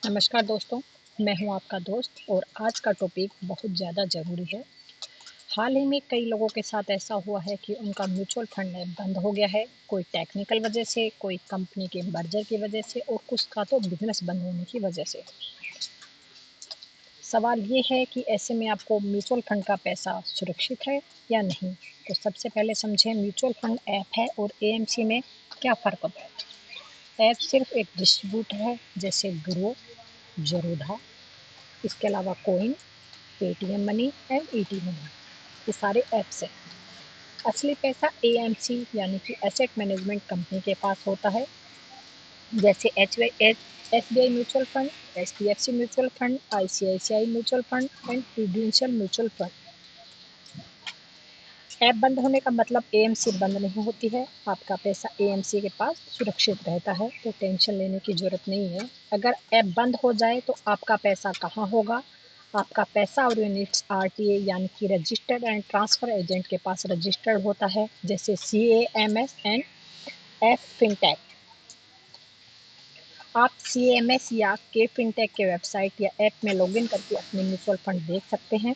नमस्कार दोस्तों, मैं हूं आपका दोस्त और आज का टॉपिक बहुत ज़्यादा ज़रूरी है। हाल ही में कई लोगों के साथ ऐसा हुआ है कि उनका म्यूचुअल फंड बंद हो गया है, कोई टेक्निकल वजह से, कोई कंपनी के मर्जर की वजह से और कुछ का तो बिजनेस बंद होने की वजह से। सवाल ये है कि ऐसे में आपको म्यूचुअल फंड का पैसा सुरक्षित है या नहीं। तो सबसे पहले समझें म्यूचुअल फंड ऐप है और एएमसी में क्या फ़र्क होता है। ऐप सिर्फ एक डिस्ट्रीब्यूटर है, जैसे ग्रो, जरोधा, इसके अलावा coin, Paytm money and ET money, ये सारे ऐप्स हैं। असली पैसा एएमसी यानी कि एसेट मैनेजमेंट कंपनी के पास होता है, जैसे SBI mutual fund, HDFC mutual fund, ICICI mutual fund and prudential mutual fund. App बंद होने का मतलब एएमसी बंद नहीं होती है, आपका पैसा एएमसी के पास सुरक्षित रहता है, तो टेंशन लेने की ज़रूरत नहीं है। अगर ऐप बंद हो जाए तो आपका पैसा कहाँ होगा। आपका पैसा और यूनिट्स आरटीए यानी कि रजिस्टर्ड एंड ट्रांसफ़र एजेंट के पास रजिस्टर्ड होता है, जैसे सीएएमएस एंड एफ फिनटेक। आप सीएमएस या के फिनटेक के वेबसाइट या ऐप में लॉगिन करके अपने म्यूचुअल फंड देख सकते हैं।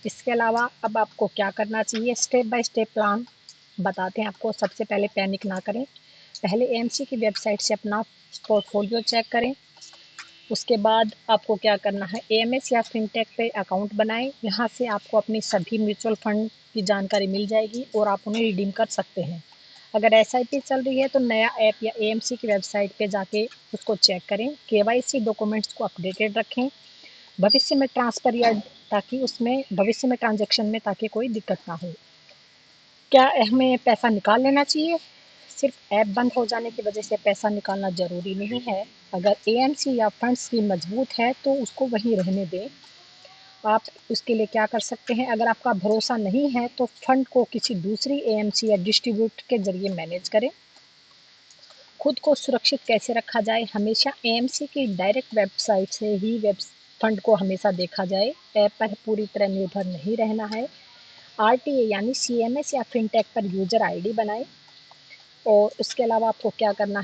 इसके अलावा अब आपको क्या करना चाहिए, स्टेप बाय स्टेप प्लान बताते हैं आपको। सबसे पहले पैनिक ना करें, पहले एएमसी की वेबसाइट से अपना पोर्टफोलियो चेक करें। उसके बाद आपको क्या करना है, एएमएस या फिनटेक पे अकाउंट बनाएं। यहाँ से आपको अपनी सभी म्यूचुअल फंड की जानकारी मिल जाएगी और आप उन्हें रिडीम कर सकते हैं। अगर एसआईपी चल रही है तो नया ऐप या एएमसी की वेबसाइट पे जाके उसको चेक करें। केवाईसी डॉक्यूमेंट्स को अपडेटेड रखें भविष्य में ट्रांसफ़र या ताकि उसमें भविष्य में ट्रांजैक्शन में ताकि कोई दिक्कत ना हो। क्या हमें पैसा निकाल लेना चाहिए? सिर्फ ऐप बंद हो जाने की वजह से पैसा निकालना ज़रूरी नहीं है। अगर एएमसी या फंड्स की मजबूत है तो उसको वहीं रहने दें। आप उसके लिए क्या कर सकते हैं, अगर आपका भरोसा नहीं है तो फंड को किसी दूसरी एएमसी या डिस्ट्रीब्यूटर के ज़रिए मैनेज करें। खुद को सुरक्षित कैसे रखा जाए, हमेशा एएमसी की डायरेक्ट वेबसाइट से ही वेब फंड को हमेशा देखा जाए। ऐप पर पूरी तरह निर्भर नहीं रहना है। आरटीए यानी सीएमएस या फिनटेक पर यूजर आईडी बनाएं। और उसके अलावा क्या करना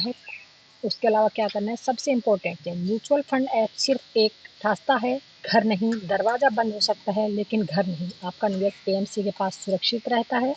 है, सबसे इम्पोर्टेंट है म्यूचुअल फंड ऐप सिर्फ एक रास्ता है, घर नहीं। दरवाज़ा बंद हो सकता है लेकिन घर नहीं। आपका निवेश एएमसी के पास सुरक्षित रहता है।